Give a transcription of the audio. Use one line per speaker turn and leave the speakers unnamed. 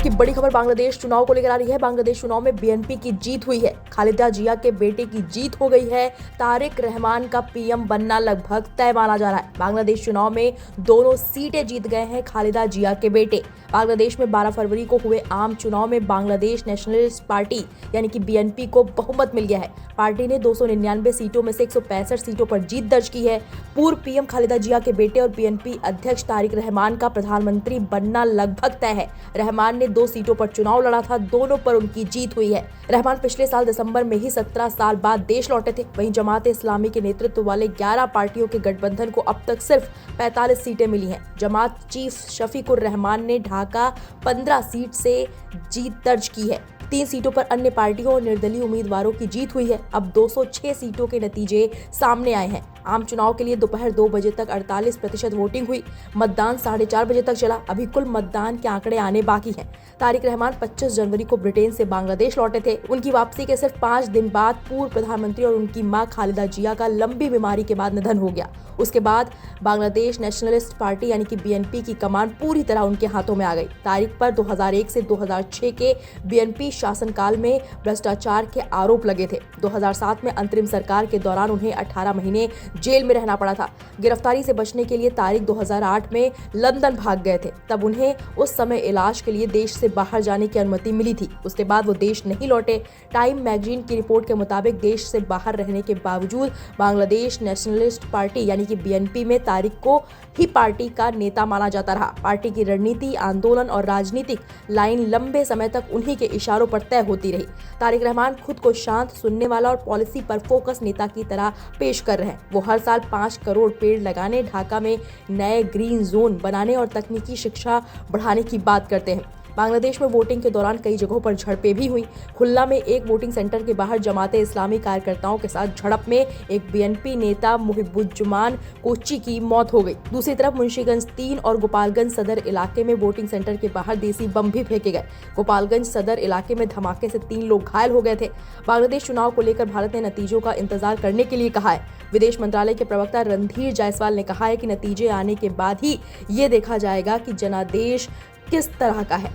की बड़ी खबर बांग्लादेश चुनाव को लेकर आ रही है। बांग्लादेश चुनाव में बीएनपी की जीत हुई है। खालिदा जिया के बेटे की जीत हो गई है। तारिक रहमान का पीएम बनना लगभग तय माना जा रहा है। बांग्लादेश चुनाव में दोनों सीटें जीत गए हैं खालिदा जिया के बेटे। बांग्लादेश में 12 फरवरी को हुए आम चुनाव में बांग्लादेश नेशनलिस्ट पार्टी यानी कि बीएनपी को बहुमत मिल गया है। पार्टी ने 299 सीटों में से 165 सीटों पर जीत दर्ज की है। पूर्व पीएम खालिदा जिया के बेटे और बीएनपी अध्यक्ष तारिक रहमान का प्रधानमंत्री बनना लगभग तय है। रहमान ने 2 सीटों पर चुनाव लड़ा था, दोनों पर उनकी जीत हुई है। रहमान पिछले साल दिसंबर में ही 17 साल बाद देश लौटे थे। वहीं जमात इस्लामी के नेतृत्व वाले 11 पार्टियों के गठबंधन को अब तक सिर्फ 45 सीटें मिली हैं। जमात चीफ शफीकुर रहमान ने ढाका 15 सीट से जीत दर्ज की है। 3 सीटों पर अन्य पार्टियों और निर्दलीय उम्मीदवारों की जीत हुई है। अब 206 सीटों के नतीजे सामने आए हैं। आम चुनाव के लिए दोपहर 2 बजे तक 48% वोटिंग हुई। मतदान 4:30 बजे तक चला। अभी कुल मतदान के आंकड़े आने बाकी हैं। तारिक रहमान 25 जनवरी को ब्रिटेन से बांग्लादेश लौटे थे। उनकी वापसी के सिर्फ 5 दिन बाद पूर्व प्रधानमंत्री और उनकी मां खालिदा जिया का लंबी बीमारी के बाद निधन हो गया। उसके बाद बांग्लादेश नेशनलिस्ट पार्टी यानी कि बीएनपी की कमान पूरी तरह उनके हाथों में आ गई। तारिक पर 2001 से 2006 के बीएनपी शासनकाल में भ्रष्टाचार के आरोप लगे थे। 2007 में अंतरिम सरकार के दौरान उन्हें 18 महीने जेल में रहना पड़ा था। गिरफ्तारी से बचने के लिए तारिक 2008 में लंदन भाग गए थे। तब उन्हें उस समय इलाज के लिए देश से बाहर जाने की अनुमति मिली थी। उसके बाद वो देश नहीं लौटे। टाइम मैगजीन की रिपोर्ट के मुताबिक देश से बाहर रहने के बावजूद बांग्लादेश नेशनलिस्ट पार्टी यानी कि बीएनपी में तारिक को ही पार्टी का नेता माना जाता रहा। पार्टी की रणनीति, आंदोलन और राजनीतिक लाइन लंबे समय तक उन्हीं के इशारों पर तय होती रही। तारिक रहमान खुद को शांत, सुनने वाला और पॉलिसी पर फोकस नेता की तरह पेश कर रहे हैं। वो हर साल 5 करोड़ पेड़ लगाने, ढाका में नए ग्रीन जोन बनाने और तकनीकी शिक्षा बढ़ाने की बात करते हैं। बांग्लादेश में वोटिंग के दौरान कई जगहों पर झड़पें भी हुई। खुल्ला में एक वोटिंग सेंटर के बाहर जमाते इस्लामी कार्यकर्ताओं के साथ झड़प में एक बीएनपी नेता मुहिबुज्जमान कोच्ची की मौत हो गई। दूसरी तरफ मुंशीगंज 3 और गोपालगंज सदर इलाके में वोटिंग सेंटर के बाहर देसी बम भी फेंके गए। गोपालगंज सदर इलाके में धमाके से 3 लोग घायल हो गए थे। बांग्लादेश चुनाव को लेकर भारत ने नतीजों का इंतजार करने के लिए कहा है। विदेश मंत्रालय के प्रवक्ता रणधीर जायसवाल ने कहा है कि नतीजे आने के बाद ही ये देखा जाएगा कि जनादेश किस तरह का है।